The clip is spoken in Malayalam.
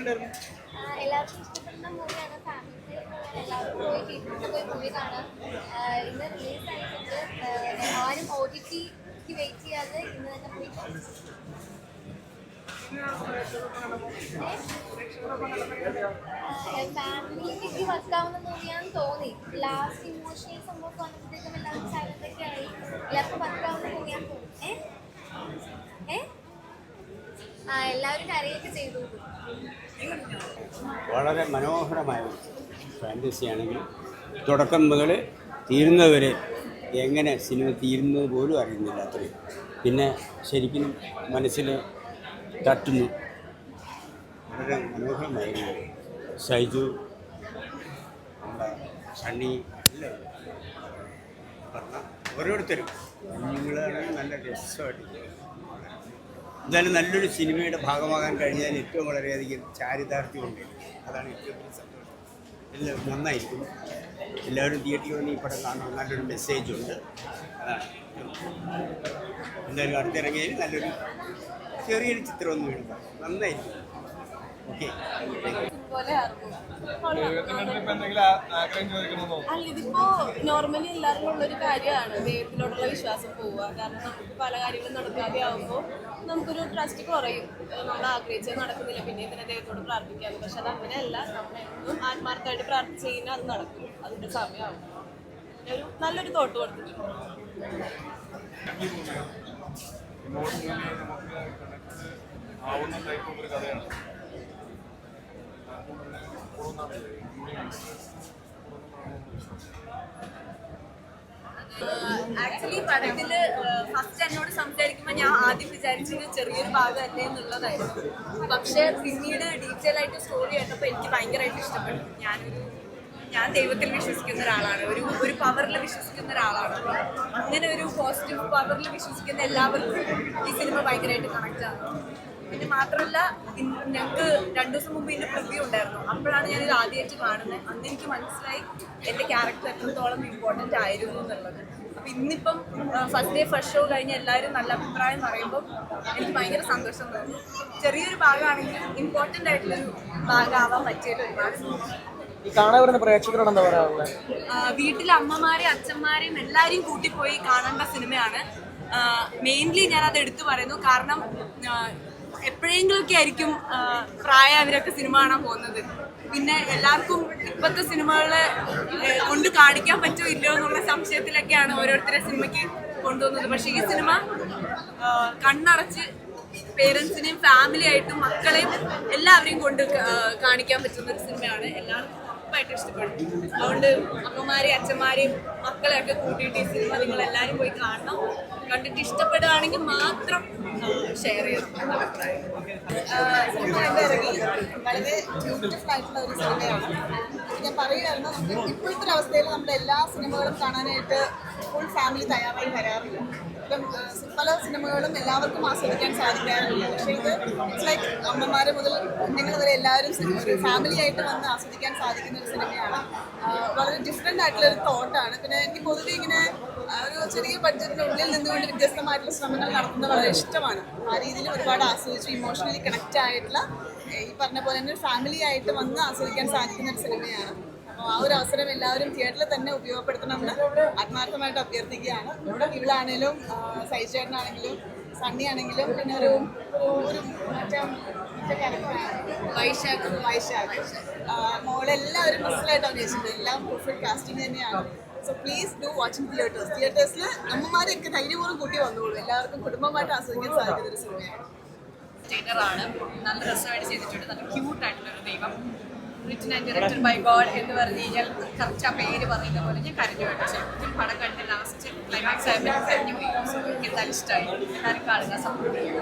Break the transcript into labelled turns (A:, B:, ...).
A: എല്ലാവർക്കും ഇഷ്ടപ്പെടുന്ന മൂവിയാണ്. ഫാമിലി എല്ലാവരും പോയി തിയേറ്ററിൽ പോയി മൂവി കാണാം. ഇന്ന് റിലീസ് ആയിട്ടുണ്ട്. ആരും OTTക്ക് വെയിറ്റ് ചെയ്യാതെ ഇന്ന് തന്നെ പോയി ഫാമിലിക്ക് വർക്കാവുന്ന മൂവിയാന്ന് തോന്നി. ലാസ്റ്റ് ഇമോഷണൽ സംഭവം വന്നപ്പോഴത്തേക്കും എല്ലാവരും സൈലന്റ് ഒക്കെ ആയി. എല്ലാവർക്കും വർക്കാവുന്ന മൂവിയാന്ന് തോന്നി. എല്ലാവരും കരയൊക്കെ ചെയ്തു.
B: വളരെ മനോഹരമായ ഫാൻറ്റസിയാണെങ്കിൽ തുടക്കം മുതൽ തീരുന്നതുവരെ എങ്ങനെ സിനിമ തീരുന്നത് പോലും അറിയുന്നില്ല അത്രയും. പിന്നെ ശരിക്കും മനസ്സിൽ തട്ടുന്നു. വളരെ മനോഹരമായിരുന്നു. സൈജു, നമ്മുടെ സണ്ണി, എല്ലാവരും പറഞ്ഞ ഓരോരുത്തരും കുഞ്ഞുങ്ങളാണെങ്കിൽ നല്ല രസമായിട്ട് എന്തായാലും നല്ലൊരു സിനിമയുടെ ഭാഗമാകാൻ കഴിഞ്ഞാൽ ഏറ്റവും വളരെയധികം ചാരിതാർത്ഥ്യമുണ്ട്. അതാണ് ഏറ്റവും വലിയ സന്തോഷം. എല്ലാവരും നന്നായിരിക്കും. എല്ലാവരും തിയേറ്ററിൽ വന്ന് ഈ പടം കാണണം. നല്ലൊരു മെസ്സേജുണ്ട്. അതാണ് എന്തായാലും അടുത്തിറങ്ങിയാൽ നല്ലൊരു ചെറിയൊരു ചിത്രമൊന്നും വേണ്ട. നന്നായിരിക്കും. ഓക്കെ.
C: അല്ല, ഇതിപ്പോ നോർമലി എല്ലാവർക്കും ഉള്ളൊരു കാര്യമാണ് ദൈവത്തിനോടുള്ള വിശ്വാസം പോവുക. കാരണം നമുക്ക് പല കാര്യങ്ങളും നടക്കാതെ ആകുമ്പോൾ നമുക്കൊരു ട്രസ്റ്റ് കുറയും. നമ്മൾ ആഗ്രഹിച്ചത് നടക്കുന്നില്ല, പിന്നെ ഇതിനെ ദൈവത്തോട് പ്രാർത്ഥിക്കാറ്. പക്ഷെ അത് അങ്ങനെയല്ല. നമ്മളെന്നും ആത്മാർത്ഥമായിട്ട് പ്രാർത്ഥിച്ചു കഴിഞ്ഞാൽ അത് നടക്കും. അതിന്റെ സമയമാവും. ഒരു നല്ലൊരു തോട്ട് കൊടുത്തിട്ടുണ്ട്. ആക്ച്വലി പടത്തില് ഫസ്റ്റ് എന്നോട് സംസാരിക്കുമ്പോൾ ഞാൻ ആദ്യം വിചാരിച്ചത് ചെറിയൊരു ഭാഗമല്ലേ എന്നുള്ളതായിരുന്നു. പക്ഷെ പിന്നീട് ഡീറ്റെയിൽ ആയിട്ട് സ്റ്റോറി കേട്ടപ്പോൾ എനിക്ക് ഭയങ്കരമായിട്ട് ഇഷ്ടപ്പെട്ടു. ഞാൻ ദൈവത്തിൽ വിശ്വസിക്കുന്ന ഒരാളാണ്. ഒരു പവറിൽ വിശ്വസിക്കുന്ന ഒരാളാണ്. അങ്ങനെ ഒരു പോസിറ്റീവ് പവറിൽ വിശ്വസിക്കുന്ന എല്ലാവർക്കും ഈ സിനിമ ഭയങ്കരമായിട്ട് കണക്റ്റ് ആകും. പിന്നെ മാത്രമല്ല, ഞങ്ങൾക്ക് 2 ദിവസം മുമ്പ് ഇതിൻ്റെ പ്രിവ്യൂ ഉണ്ടായിരുന്നു. അപ്പോഴാണ് ഞാനിത് ആദ്യമായിട്ട് കാണുന്നത്. അന്ന് എനിക്ക് മനസ്സിലായി എൻ്റെ ക്യാരക്ടർ എത്രത്തോളം ഇമ്പോർട്ടൻ്റ് ആയിരുന്നു എന്നുള്ളത്. അപ്പം ഇന്നിപ്പം ഫസ്റ്റ് ഡേ ഫസ്റ്റ് ഷോ കഴിഞ്ഞ് എല്ലാവരും നല്ല അഭിപ്രായം പറയുമ്പോൾ എനിക്ക് ഭയങ്കര സന്തോഷം തോന്നി. ചെറിയൊരു ഭാഗമാണെങ്കിലും ഇമ്പോർട്ടൻ്റ് ആയിട്ടുള്ളൊരു ഭാഗമാവാൻ പറ്റിയിട്ട് ഒരുപാട് വീട്ടിലെ അമ്മമാരെയും അച്ഛന്മാരെയും എല്ലാവരെയും കൂട്ടിപ്പോയി കാണേണ്ട സിനിമയാണ്. മെയിൻലി ഞാനത് എടുത്തു പറയുന്നു. കാരണം എപ്പോഴെങ്കിലുമൊക്കെ ആയിരിക്കും പ്രായമായവരൊക്കെ സിനിമ കാണാൻ പോകുന്നത്. പിന്നെ എല്ലാവർക്കും ഇപ്പോഴത്തെ സിനിമകളെ കൊണ്ട് കാണിക്കാൻ പറ്റുമോ ഇല്ലയോ എന്നുള്ള സംശയത്തിലൊക്കെയാണ് ഓരോരുത്തരെ സിനിമയ്ക്ക് കൊണ്ടുപോകുന്നത്. പക്ഷേ ഈ സിനിമ കണ്ണടച്ച് പേരൻസിനെയും ഫാമിലി ആയിട്ടും മക്കളെയും എല്ലാവരെയും കൊണ്ട് കാണിക്കാൻ പറ്റുന്ന ഒരു സിനിമയാണ്. എല്ലാവർക്കും ഉറപ്പായിട്ട് ഇഷ്ടപ്പെടും. അതുകൊണ്ട് അമ്മമാരെയും അച്ഛന്മാരെയും മക്കളെയൊക്കെ കൂട്ടിയിട്ട് ഈ സിനിമ നിങ്ങളെല്ലാവരും പോയി കാണണം. കണ്ടിട്ട് ഇഷ്ടപ്പെടുകയാണെങ്കിൽ മാത്രം ഷെയർ ചെയ്യണം എന്ന അഭിപ്രായം.
D: സിനിമ ഇറങ്ങി വളരെ ബ്യൂട്ടിഫുൾ ആയിട്ടുള്ള ഒരു സിനിമയാണ്. ഞാൻ പറയുകയായിരുന്നു, ഇപ്പോഴത്തെ ഒരു അവസ്ഥയിൽ നമ്മുടെ എല്ലാ സിനിമകളും കാണാനായിട്ട് ഫുൾ ഫാമിലി തയ്യാറായി വരാറില്ല. ഇപ്പം പല സിനിമകളും എല്ലാവർക്കും ആസ്വദിക്കാൻ സാധിക്കാറില്ല. പക്ഷേ ഇത് ഇറ്റ്സ് ലൈക്ക് അമ്മമാരെ മുതൽ കുഞ്ഞുങ്ങൾ വരെ എല്ലാവരും ഒരു ഫാമിലി ആയിട്ട് വന്ന് ആസ്വദിക്കാൻ സാധിക്കുന്ന ഒരു സിനിമയാണ്. വളരെ ഡിഫറെൻ്റ് ആയിട്ടുള്ള ഒരു തോട്ടാണ്. പിന്നെ എനിക്ക് പൊതുവെ ഇങ്ങനെ ഒരു ചെറിയ ബഡ്ജറ്റിനുള്ളിൽ നിന്നുകൊണ്ട് വ്യത്യസ്തമായിട്ടുള്ള ശ്രമങ്ങൾ നടത്തുന്നത് വളരെ ഇഷ്ടമാണ്. ആ രീതിയിൽ ഒരുപാട് ആസ്വദിച്ചു. ഇമോഷണലി കണക്റ്റ് ആയിട്ടുള്ള ഈ പറഞ്ഞ പോലെ തന്നെ ഒരു ഫാമിലി ആയിട്ട് വന്ന് ആസ്വദിക്കാൻ സാധിക്കുന്ന ഒരു സിനിമയാണ്. അപ്പോൾ ആ ഒരു അവസരം എല്ലാവരും തിയേറ്ററിൽ തന്നെ ഉപയോഗപ്പെടുത്തണമെന്ന് ആത്മാർത്ഥമായിട്ട് അഭ്യർത്ഥിക്കുകയാണ്. ഇവളാണെങ്കിലും സൈജേട്ടനാണെങ്കിലും സണ്ണി ആണെങ്കിലും പിന്നെ ഒരു വൈശാഖ് മോളെല്ലാവരും മനസ്സിലായിട്ട് അഭിനയിച്ചിട്ടുണ്ട്. എല്ലാം പെർഫെക്റ്റ് കാസ്റ്റിംഗ് തന്നെയാണ്. സോ പ്ലീസ് ഡു വാച്ചിങ് തിയേറ്റേഴ്സിൽ അമ്മമാരെയൊക്കെ ധൈര്യപൂർവ്വം കൂട്ടി വന്നോളൂ. എല്ലാവർക്കും കുടുംബമായിട്ട് ആസ്വദിക്കാൻ സാധിക്കുന്ന ഒരു സിനിമയാണ്.
C: ആണ് നല്ല രസമായിട്ട് ചെയ്തിട്ടുണ്ട്. നല്ല ക്യൂട്ടായിട്ടുള്ളൊരു ദൈവം. Written and directed by God എന്ന് പറഞ്ഞു കഴിഞ്ഞാൽ കറക്റ്റ് ആ പേര് പറയുന്ന പോലെ ഞാൻ കരഞ്ഞു പോയിട്ട്. ശരിക്കും പടം കണ്ട് ലാസ്റ്റ് ക്ലൈമാക്സ് ആയപ്പോൾ കരഞ്ഞു പോയി. സോ എനിക്ക് എന്തായാലും ഇഷ്ടമായി. എല്ലാവരും കാണുക, സപ്പോർട്ട് ചെയ്യുക.